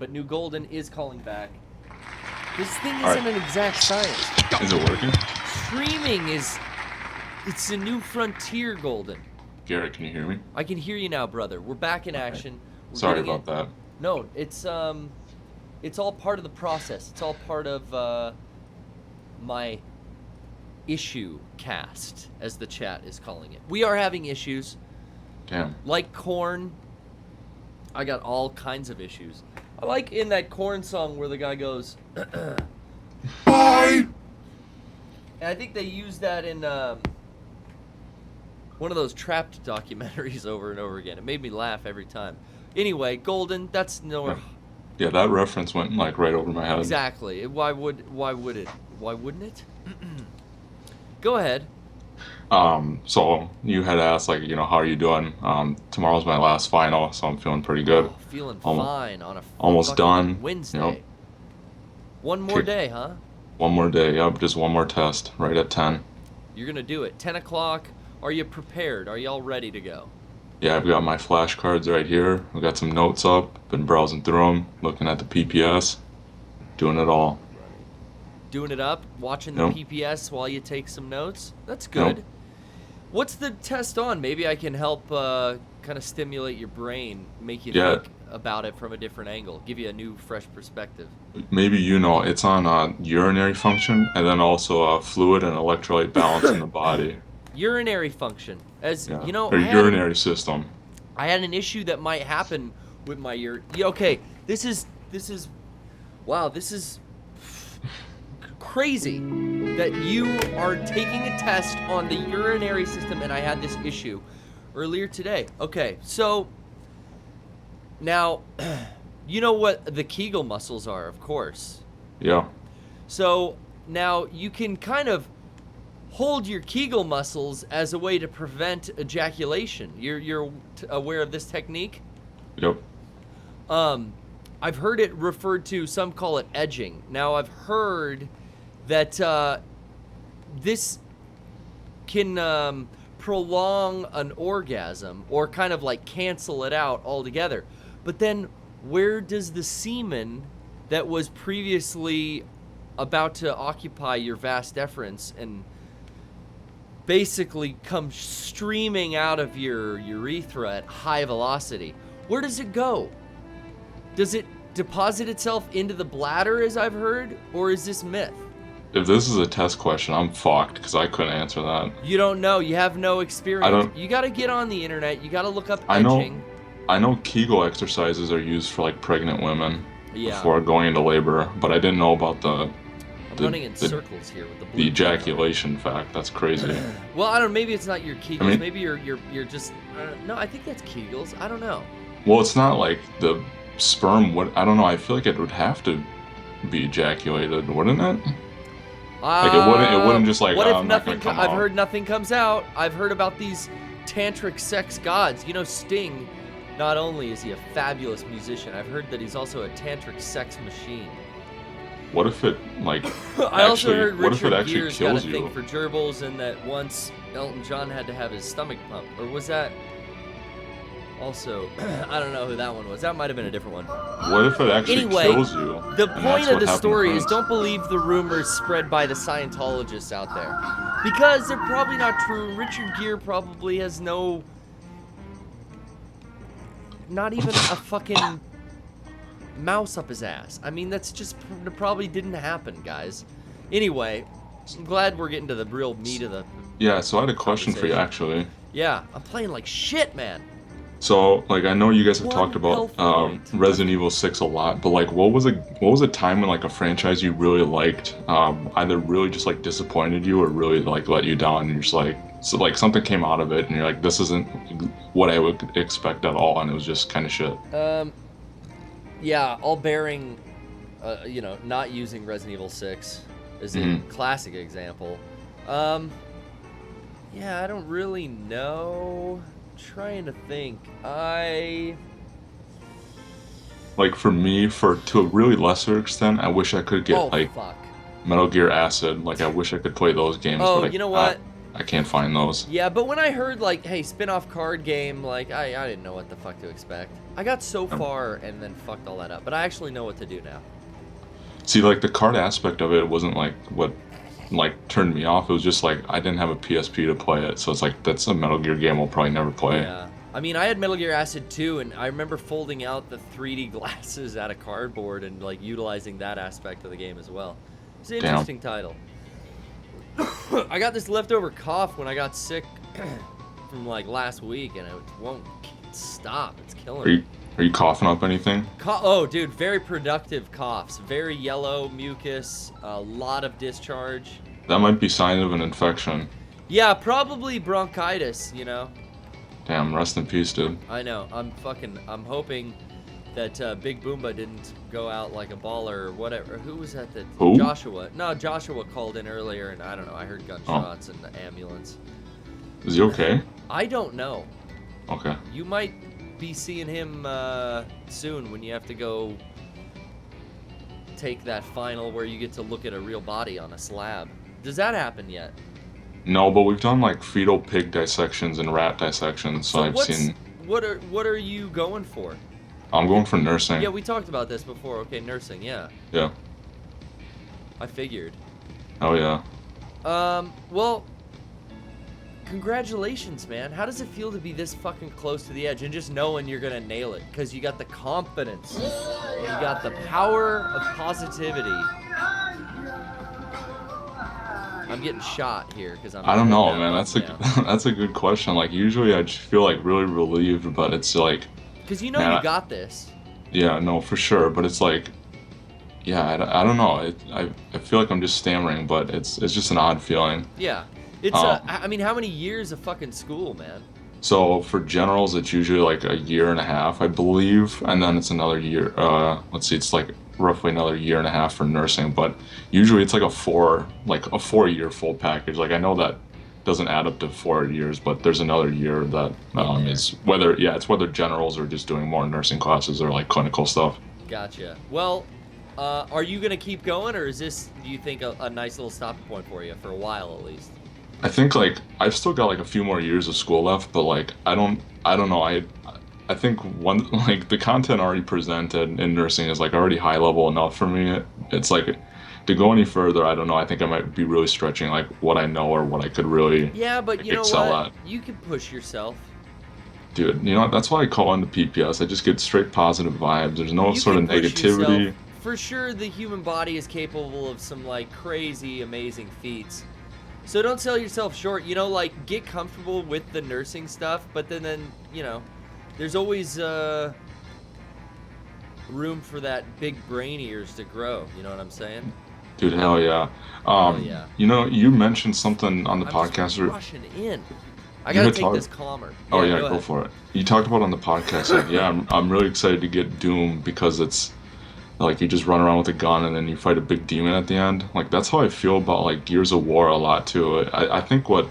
but New Golden is calling back. This thing isn't an exact science. Is it working? Streaming it's a new frontier, Golden. Garrett, can you hear me? I can hear you now, brother. We're back in action. We're Sorry about that. No, it's all part of the process. It's all part of my issue cast, as the chat is calling it. We are having issues. Damn. Like Korn, I got all kinds of issues. I like in that Korn song where the guy goes, Bye! and I think they use that in one of those Trapped documentaries over and over again. It made me laugh every time. Anyway, Golden, that's no... Yeah, that reference went like right over my head. Exactly. Why wouldn't it? Go ahead. So you had asked, like, you know, how are you doing? Tomorrow's my last final, so I'm feeling pretty good. Oh, feeling fine on a almost done. Wednesday. Yep. One more day, huh? One more day, yep, just one more test, right at 10. You're gonna do it. 10 o'clock. Are you prepared? Are you all ready to go? Yeah, I've got my flashcards right here. I've got some notes up, been browsing through them, looking at the PPS, doing it all. Doing it up, watching the PPS while you take some notes? That's good. Yep. What's the test on? Maybe I can help kind of stimulate your brain, make you think about it from a different angle, give you a new, fresh perspective. Maybe you know, it's on urinary function and then also fluid and electrolyte balance in the body. Urinary function. As you know, or urinary system. I had an issue that might happen with my okay, this is wow, this is crazy that you are taking a test on the urinary system, and I had this issue earlier today. Okay, so now you know what the Kegel muscles are, of course. Yeah. So now you can kind of hold your Kegel muscles as a way to prevent ejaculation. You're aware of this technique? Yep. I've heard it referred to, some call it edging. Now I've heard that this can prolong an orgasm or kind of like cancel it out altogether. But then where does the semen that was previously about to occupy your vas deferens and basically come streaming out of your urethra at high velocity, where does it go? Does it deposit itself into the bladder, as I've heard, or is this myth? If this is a test question, I'm fucked because I couldn't answer that. You don't know. You have no experience. You got to get on the internet. You got to look up edging. I know Kegel exercises are used for like pregnant women before Yeah. going into labor, but I didn't know about I'm running in circles here with the blue the ejaculation fact. That's crazy. Well, I don't know. Maybe it's not your Kegels. I mean- Maybe you're just. No, I think that's Kegels. I don't know. Well, it's not like the sperm would. I don't know. I feel like it would have to be ejaculated, wouldn't it? Like it wouldn't just like. What if I'm not gonna nothing? come I've out. heard nothing comes out. I've heard about these tantric sex gods. You know, Sting. Not only is he a fabulous musician, I've heard that he's also a tantric sex machine. What if it like? I also heard what if it Richard actually Gere's got a kills thing you? for gerbils, and that once Elton John had to have his stomach pumped, or was that also? I don't know who that one was. That might have been a different one. What if it actually Anyway, kills you? The and point that's of what the happened to story is Prince? don't believe the rumors spread by the Scientologists out there, because they're probably not true. Richard Gere probably has not even a fucking mouse up his ass. I mean, that's just probably didn't happen, guys. Anyway, I'm glad we're getting to the real meat of the. Yeah, so I had a question for you actually. Yeah, I'm playing like shit, man. So, like, I know you guys have One talked about health point. Resident Evil 6 a lot, but like, what was a time when like a franchise you really liked, either really just like disappointed you or really like let you down, and you're just like, so like something came out of it, and you're like, this isn't what I would expect at all, and it was just kind of shit. Yeah, all bearing, not using Resident Evil 6 is a classic example. Yeah, I don't really know. Trying to think. Like for me, to a really lesser extent, I wish I could get fuck. Metal Gear Acid. Like I wish I could play those games. Oh, but you know what? I can't find those. Yeah, but when I heard, like, hey, spin-off card game, like, I didn't know what the fuck to expect. I got so far and then fucked all that up, but I actually know what to do now. See, like the card aspect of it wasn't like what like turned me off. It was just like I didn't have a PSP to play it, so it's like that's a Metal Gear game I'll probably never play. Yeah. I mean, I had Metal Gear Acid 2, and I remember folding out the 3D glasses out of cardboard and, like, utilizing that aspect of the game as well. It's an interesting title. I got this leftover cough when I got sick from, like, last week, and it won't stop. It's killing me. Are you coughing up anything? Oh, dude, very productive coughs. Very yellow mucus, a lot of discharge. That might be sign of an infection. Yeah, probably bronchitis, you know? Damn, rest in peace, dude. I know. I'm hoping that Big Boomba didn't go out like a baller or whatever. Who was that? Who? Joshua. No, Joshua called in earlier, and I don't know. I heard gunshots and the ambulance. Is he okay? I don't know. Okay. You might be seeing him soon when you have to go take that final where you get to look at a real body on a slab. Does that happen yet? No, but we've done like fetal pig dissections and rat dissections, so I've seen. What are you going for? I'm going for nursing. Yeah, we talked about this before. Okay, nursing. Yeah. Yeah. I figured. Oh yeah. Well, congratulations, man. How does it feel to be this fucking close to the edge and just knowing you're gonna nail it? Because you got the confidence, you got the power of positivity. I'm getting shot here because I'm. I don't know, man. That's that's a good question. Like usually I just feel like really relieved, but it's like. Because you know you got this. Yeah, no, for sure. But it's like, yeah, I don't know. I feel like I'm just stammering, but it's just an odd feeling. Yeah, it's. I mean, how many years of fucking school, man? So for generals, it's usually like a year and a half, I believe, and then it's another year. Let's see, it's like roughly another year and a half for nursing, but usually it's like a 4-year full package. Like I know that doesn't add up to 4 years, but there's another year that is it's whether generals are just doing more nursing classes or like clinical stuff. Gotcha. Well, are you gonna keep going, or is this, do you think, a nice little stopping point for you for a while at least? I think like I've still got like a few more years of school left, but like I don't know. I think one like the content already presented in nursing is like already high level enough for me. It's like to go any further, I don't know. I think I might be really stretching like what I know or what I could really but you know what? You can push yourself. Dude, you know that's why I call into PPS. I just get straight positive vibes. There's no sort of negativity. Yourself. For sure, the human body is capable of some like crazy, amazing feats. So don't sell yourself short. You know, like get comfortable with the nursing stuff, but then you know, there's always room for that big brain ears to grow. You know what I'm saying? Dude, hell yeah. Hell yeah. You know, you mentioned something on the podcast. Just rushing in. I gotta take this calmer. Yeah, go for it. You talked about on the podcast, like, yeah, I'm really excited to get Doom because it's like you just run around with a gun and then you fight a big demon at the end. Like that's how I feel about like Gears of War a lot too. I think what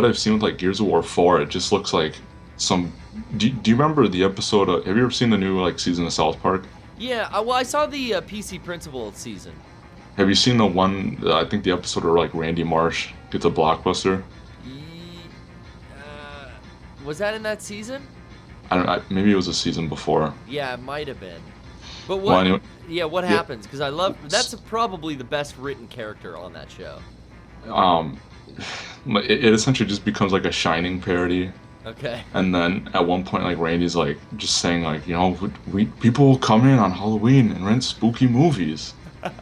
I've seen with like Gears of War 4, it just looks like some. Do you remember the episode? Have you ever seen the new like season of South Park? Yeah, well, I saw the PC Principal season. Have you seen the one? I think the episode where like Randy Marsh gets a blockbuster. Was that in that season? Maybe it was a season before. Yeah, it might have been. But what? Well, anyway, what happens? Because I love that's probably the best written character on that show. It essentially just becomes like a Shining parody. Okay. And then at one point, like Randy's like just saying like, you know, people will come in on Halloween and rent spooky movies.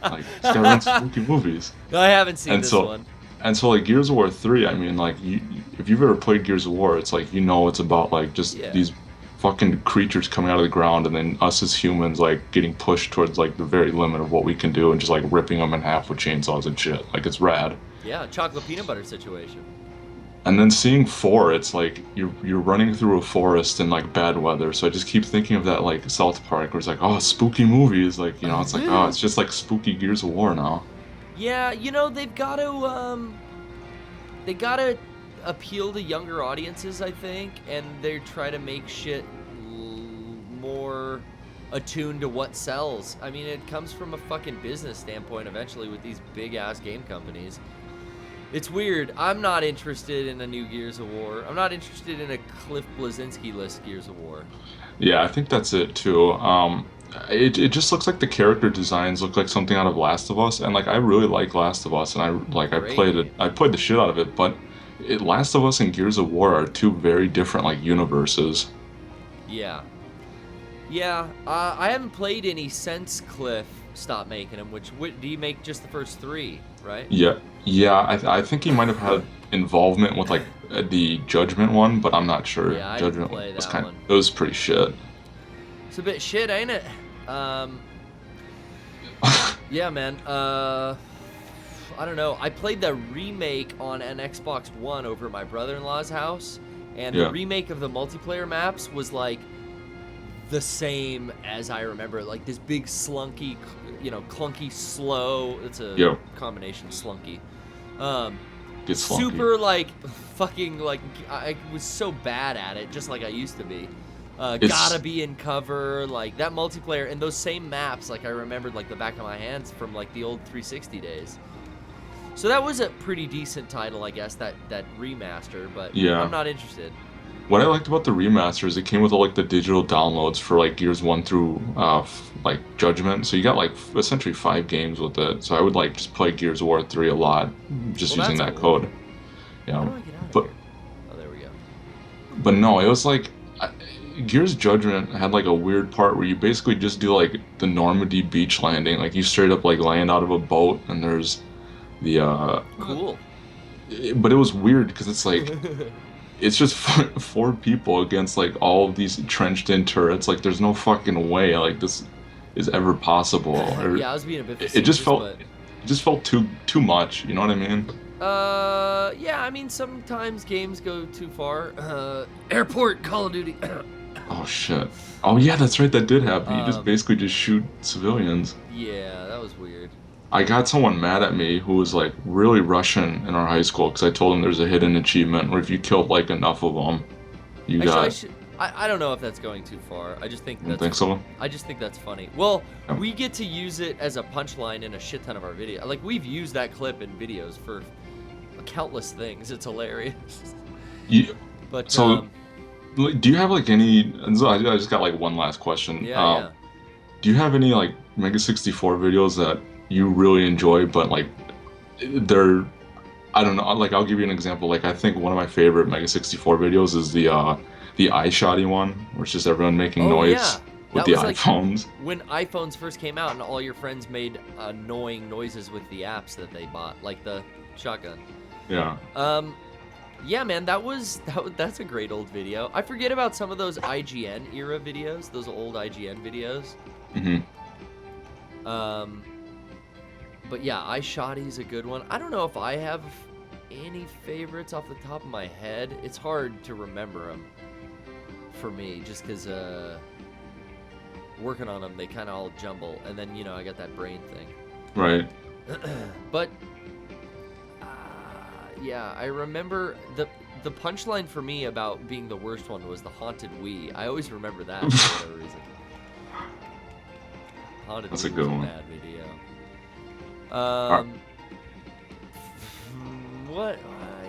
Like, just gotta rent spooky movies. I haven't seen this one. And so like Gears of War 3, I mean, like if you've ever played Gears of War, it's like it's about like just these fucking creatures coming out of the ground, and then us as humans like getting pushed towards like the very limit of what we can do, and just like ripping them in half with chainsaws and shit. Like it's rad. Yeah, chocolate peanut butter situation. And then seeing 4, it's like you're running through a forest in like bad weather. So I just keep thinking of that like South Park, where it's like, oh, spooky movies, like it's like it's just like spooky Gears of War now. Yeah, they've got to appeal to younger audiences, I think, and they try to make shit more attuned to what sells. I mean, it comes from a fucking business standpoint eventually with these big ass game companies. It's weird. I'm not interested in a new Gears of War. I'm not interested in a Cliff Bleszinski-less Gears of War. Yeah, I think that's it too. It just looks like the character designs look like something out of Last of Us, and like I really like Last of Us, and I Great played it, game. I played the shit out of it, but Last of Us and Gears of War are two very different like universes. Yeah. Yeah, I haven't played any since Cliff stopped making them, which do you make just the first 3, right? Yeah, yeah, I think he might have had involvement with like the Judgment one, but I'm not sure. Yeah, I didn't Judgment play was that one. it was pretty shit. It's a bit shit, ain't it? Yeah, man. I don't know. I played the remake on an Xbox One over at my brother-in-law's house, and the Yeah. remake of the multiplayer maps was like the same as I remember it. Like this big slunky, clunky, slow. It's a Yeah. combination slunky. Get slunky. Super like fucking like I was so bad at it, just like I used to be. Gotta be in cover, like that multiplayer and those same maps. Like I remembered like the back of my hands from like the old 360 days. So that was a pretty decent title, I guess, that remaster. But Yeah. I'm not interested. What I liked about the remaster is it came with all like the digital downloads for like Gears 1 through like Judgment. So you got like essentially 5 games with it. So I would like just play Gears of War 3 a lot just Well, using that's that cool. code. How Yeah. do I get out of But here? Oh, there we go. but no, it was like Gears Judgment had like a weird part where you basically just do like the Normandy beach landing. Like you straight up like land out of a boat and there's the Cool. but it was weird because it's like it's just 4 people against like all of these trenched in turrets. Like there's no fucking way like this is ever possible. Or Yeah, I was being a bit it just facetious, felt too much. You know what I mean? yeah, I mean, sometimes games go too far. Airport, Call of Duty. Oh shit. Oh yeah, that's right. That did happen. You just basically just shoot civilians. Yeah, that was weird. I got someone mad at me who was like really Russian in our high school because I told him there's a hidden achievement where if you killed like enough of them, you got. I don't know if that's going too far. I just think You think so? I just think that's funny. Well, Yeah. we get to use it as a punchline in a shit ton of our video. Like we've used that clip in videos for countless things. It's hilarious. You, But so, like, do you have like any? I just got like one last question. yeah. Do you have any like Mega64 videos that you really enjoy, but like they're, I don't know. Like I'll give you an example. Like I think one of my favorite Mega64 videos is the eye shotty one, where it's just everyone making noise Yeah. with That the was like iPhones. when iPhones first came out and all your friends made annoying noises with the apps that they bought, like the shotgun. Yeah. Yeah, man, that's a great old video. I forget about some of those IGN era videos, those old IGN videos. Hmm. But yeah, iShotty's a good one. I don't know if I have any favorites off the top of my head. It's hard to remember them for me, just because working on them, they kind of all jumble, and then I got that brain thing. Right. But yeah, I remember the punchline for me about being the worst one was the haunted Wii. I always remember that for whatever reason. Haunted That's a Wii good was one. a bad video. What?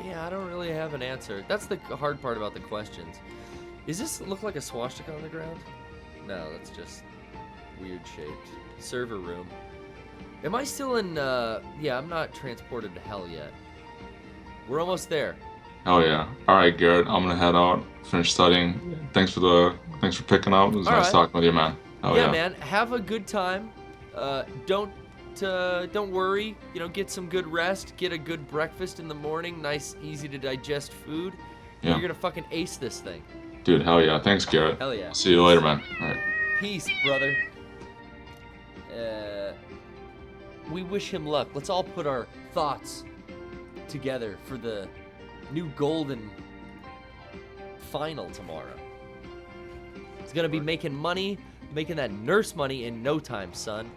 Yeah, I don't really have an answer. That's the hard part about the questions. Does this look like a swastika on the ground? No, that's just weird shaped. Server room. Am I still in, yeah, I'm not transported to hell yet. We're almost there. Oh yeah. All right, Garrett. I'm gonna head out. Finish studying. Thanks for picking up. It was nice talking with you, man. Oh Yeah, yeah. man. Have a good time. Don't worry. Get some good rest. Get a good breakfast in the morning. Nice, easy to digest food. Yeah. You're gonna fucking ace this thing. Dude, hell yeah. Thanks, Garrett. Hell yeah. See you later, man. All right. Peace, brother. We wish him luck. Let's all put our thoughts together for the new Golden final tomorrow. It's gonna be making money, making that nurse money in no time, son.